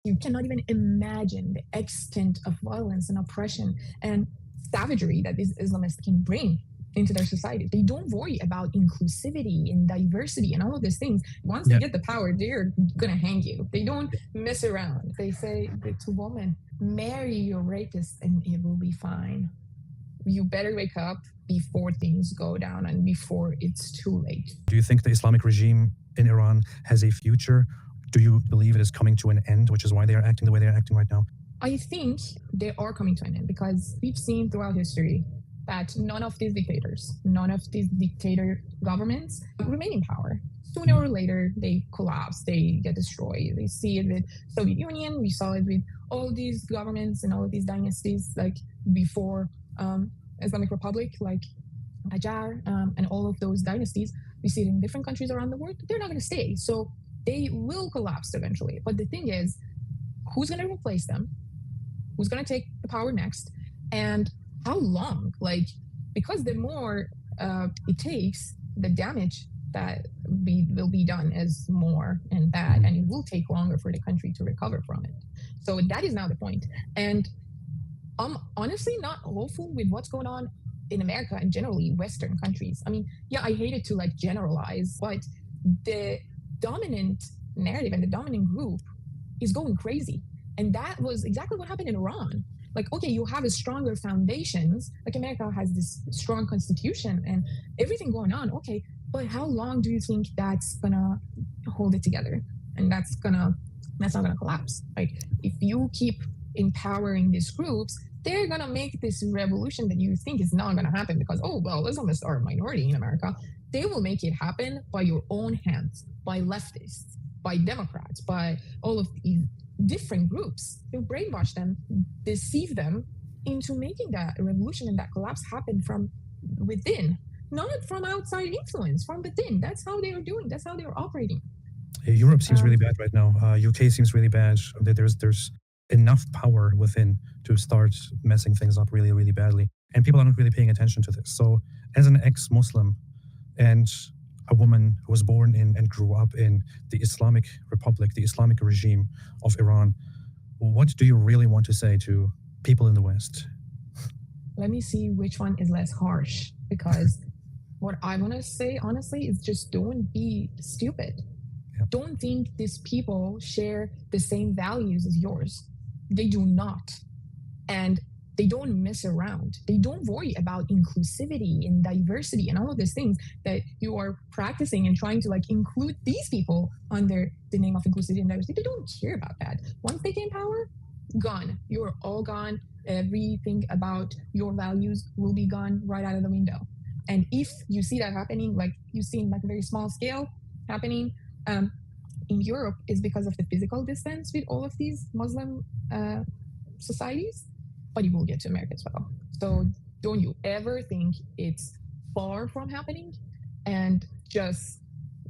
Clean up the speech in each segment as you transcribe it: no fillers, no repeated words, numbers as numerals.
You cannot even imagine the extent of violence and oppression and savagery that these Islamists can bring into their society. They don't worry about inclusivity and diversity and all of these things. Once they Yeah. get the power, they're gonna hang you. They don't mess around. They say to women, marry your rapist and it will be fine. You better wake up before things go down and before it's too late. Do you think the Islamic regime in Iran has a future? Do you believe it is coming to an end, which is why they are acting the way they are acting right now? I think they are coming to an end because we've seen throughout history that none of these dictators, none of these dictator governments remain in power. Sooner or later, they collapse, they get destroyed. We see it with Soviet Union, we saw it with all these governments and all of these dynasties, like before Islamic Republic, like Qajar, and all of those dynasties. We see it in different countries around the world. They're not going to stay, so they will collapse eventually. But the thing is, who's going to replace them? Who's going to take the power next? And how long? Like, because the more it takes, the damage that will be done is more and bad, and it will take longer for the country to recover from it. So that is now the point. And I'm honestly not hopeful with what's going on in America and generally Western countries. I mean, yeah, I hate it to like generalize, but the dominant narrative and the dominant group is going crazy. And that was exactly what happened in Iran. Like, okay, you have a stronger foundations. Like America has this strong constitution and everything going on. Okay, but how long do you think that's gonna hold it together? And that's not gonna collapse. Like, if you keep empowering these groups, they're gonna make this revolution that you think is not gonna happen because, oh well, Islamists are a minority in America. They will make it happen by your own hands, by leftists, by Democrats, by all of these different groups. They'll brainwash them, deceive them into making that revolution and that collapse happen from within, not from outside influence, from within. That's how they are doing. That's how they are operating. Europe seems really bad right now. UK seems really bad. There's enough power within to start messing things up really, really badly. And people are not really paying attention to this. So as an ex-Muslim and a woman who was born in and grew up in the Islamic Republic, the Islamic regime of Iran, what do you really want to say to people in the West? Let me see which one is less harsh, because what I want to say, honestly, is just don't be stupid. Yeah. Don't think these people share the same values as yours. They do not. And they don't mess around. They don't worry about inclusivity and diversity and all of these things that you are practicing and trying to like include these people under the name of inclusivity and diversity. They don't care about that. Once they gain power, gone. You're all gone. Everything about your values will be gone right out of the window. And if you see that happening, like you see in like a very small scale happening in Europe, is because of the physical distance with all of these Muslim societies. But it will get to America as well. So don't you ever think it's far from happening, and just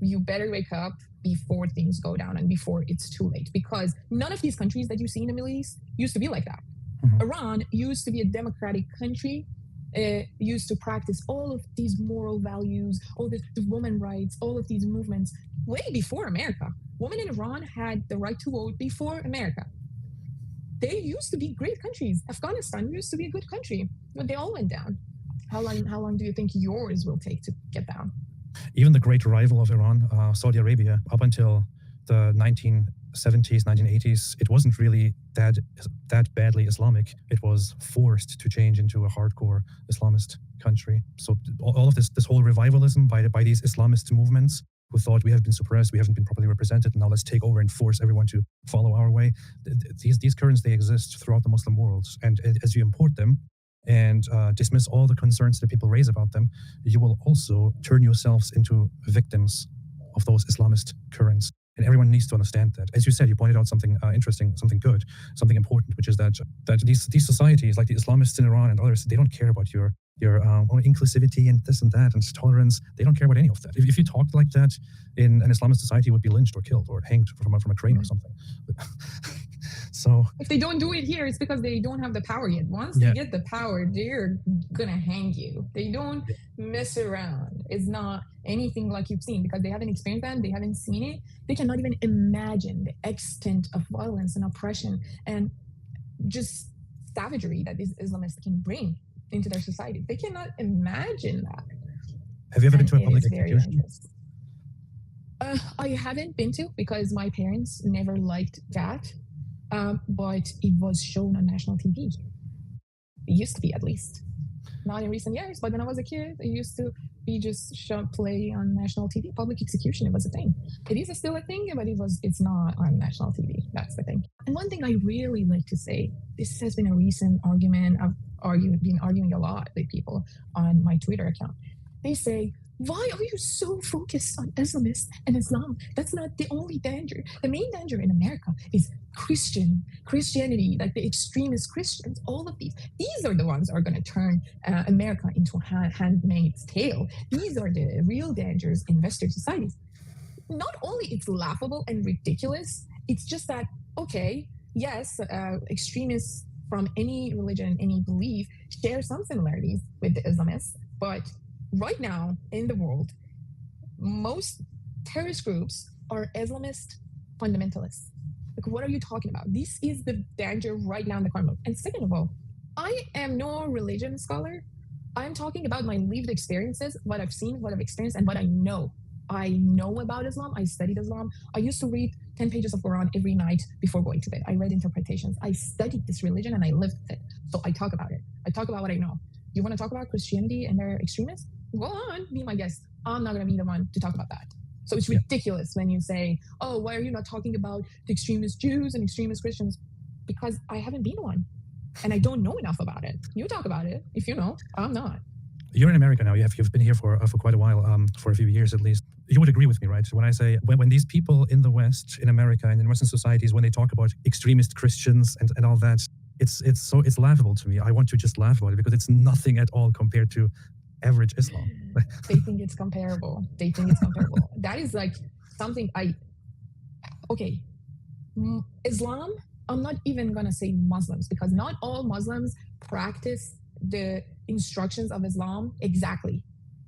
you better wake up before things go down and before it's too late, because none of these countries that you see in the Middle East used to be like that. Mm-hmm. Iran used to be a democratic country. It used to practice all of these moral values, all the women rights, all of these movements way before America. Women in Iran had the right to vote before America. They used to be great countries. Afghanistan used to be a good country, but they all went down. How long do you think yours will take to get down? Even the great rival of Iran, Saudi Arabia, up until the 1970s, 1980s, it wasn't really that badly Islamic. It was forced to change into a hardcore Islamist country. So all of this whole revivalism by these Islamist movements, who thought we have been suppressed, we haven't been properly represented, and now let's take over and force everyone to follow our way. These currents, they exist throughout the Muslim world. And as you import them and dismiss all the concerns that people raise about them, you will also turn yourselves into victims of those Islamist currents. And everyone needs to understand that. As you said, you pointed out something interesting, something good, something important, which is that these societies, like the Islamists in Iran and others, they don't care about your inclusivity and this and that and tolerance. They don't care about any of that. If you talked like that in an Islamist society, you would be lynched or killed or hanged from a crane or something. So if they don't do it here, it's because they don't have the power yet. Once they get the power, they're gonna hang you. They don't mess around. It's not anything like you've seen, because they haven't experienced that, they haven't seen it. They cannot even imagine the extent of violence and oppression and just savagery that these Islamists can bring into their society. They cannot imagine that. Have you ever been And to a it public is very execution? dangerous. I haven't been to because my parents never liked that, but it was shown on national TV. It used to be, at least. Not in recent years, but when I was a kid, it used to be just play on national TV. Public execution, it was a thing. It is still a thing, but it's not on national TV. That's the thing. And one thing I really like to say, this has been a recent argument. I've been arguing a lot with people on my Twitter account. They say, why are you so focused on Islamists and Islam? That's not the only danger. The main danger in America is Christianity, like the extremist Christians, all of these. These are the ones that are going to turn America into a handmaid's tale. These are the real dangers in Western societies. Not only it's laughable and ridiculous, it's just that, okay, yes, extremists from any religion, any belief share some similarities with the Islamists, but right now in the world, most terrorist groups are Islamist fundamentalists. Like, what are you talking about? This is the danger right now in the current world. And second of all, I am no religion scholar. I'm talking about my lived experiences, what I've seen, what I've experienced, and what I know. I know about Islam. I studied Islam. I used to read 10 pages of Quran every night before going to bed. I read interpretations. I studied this religion and I lived it. So I talk about it. I talk about what I know. You want to talk about Christianity and their extremists? Go on, be my guest. I'm not going to be the one to talk about that. So it's ridiculous when you say, oh, why are you not talking about the extremist Jews and extremist Christians? Because I haven't been one and I don't know enough about it. You talk about it if you know. I'm not. You're in America now. You've been here for quite a while, for a few years at least. You would agree with me, right? When I say when these people in the West, in America, and in Western societies, when they talk about extremist Christians and all that, it's laughable to me. I want to just laugh about it because it's nothing at all compared to average Islam. They think it's comparable. That is like something okay. Islam, I'm not even going to say Muslims because not all Muslims practice the instructions of Islam exactly.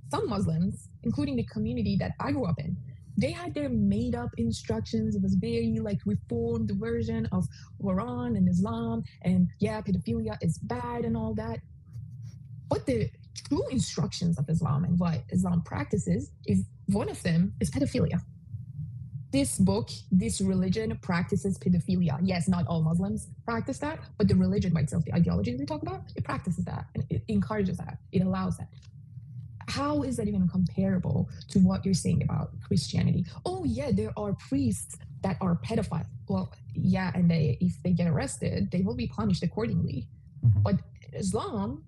Some Muslims, including the community that I grew up in, they had their made up instructions. It was very like reformed version of Quran and Islam. And yeah, pedophilia is bad and all that. But the true instructions of Islam and what Islam practices is one of them is pedophilia. This book, this religion practices pedophilia. Yes, not all Muslims practice that, but the religion by itself, the ideology that we talk about, it practices that and it encourages that. It allows that. How is that even comparable to what you're saying about Christianity? Oh, yeah, there are priests that are pedophiles. Well, yeah, and if they get arrested, they will be punished accordingly. Mm-hmm. But Islam,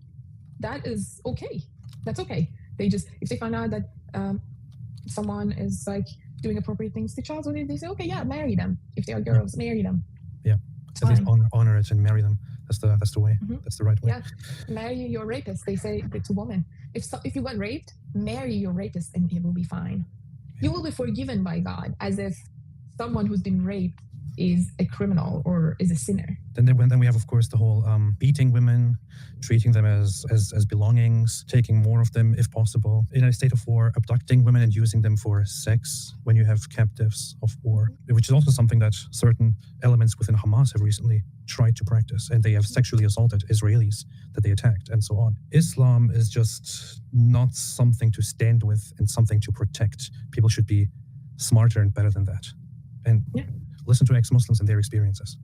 that is okay. That's okay. If they find out that someone is like doing appropriate things to child, they say, okay, yeah, marry them. If they are girls, marry them. Yeah, at least honor it and marry them. That's the way. Mm-hmm. That's the right way. Yeah, marry your rapist. They say to women, if you got raped, marry your rapist and it will be fine. Yeah. You will be forgiven by God, as if someone who's been raped is a criminal or is a sinner. Then we have, of course, the whole beating women, treating them as belongings, taking more of them if possible. In a state of war, abducting women and using them for sex when you have captives of war, which is also something that certain elements within Hamas have recently tried to practice. And they have sexually assaulted Israelis that they attacked and so on. Islam is just not something to stand with and something to protect. People should be smarter and better than that. And listen to ex-Muslims and their experiences.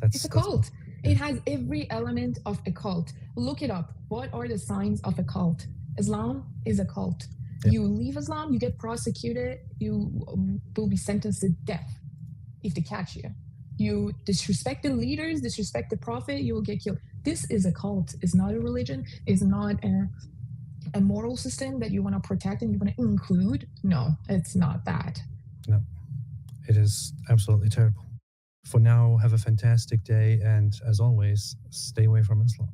It's a cult. It has every element of a cult. Look it up. What are the signs of a cult? Islam is a cult. Yeah. You leave Islam, you get prosecuted, you will be sentenced to death if they catch you. You disrespect the leaders, disrespect the prophet, you will get killed. This is a cult. It's not a religion. It's not a moral system that you want to protect and you want to include. No, it's not that. No, it is absolutely terrible. For now, have a fantastic day, and as always, stay away from Islam.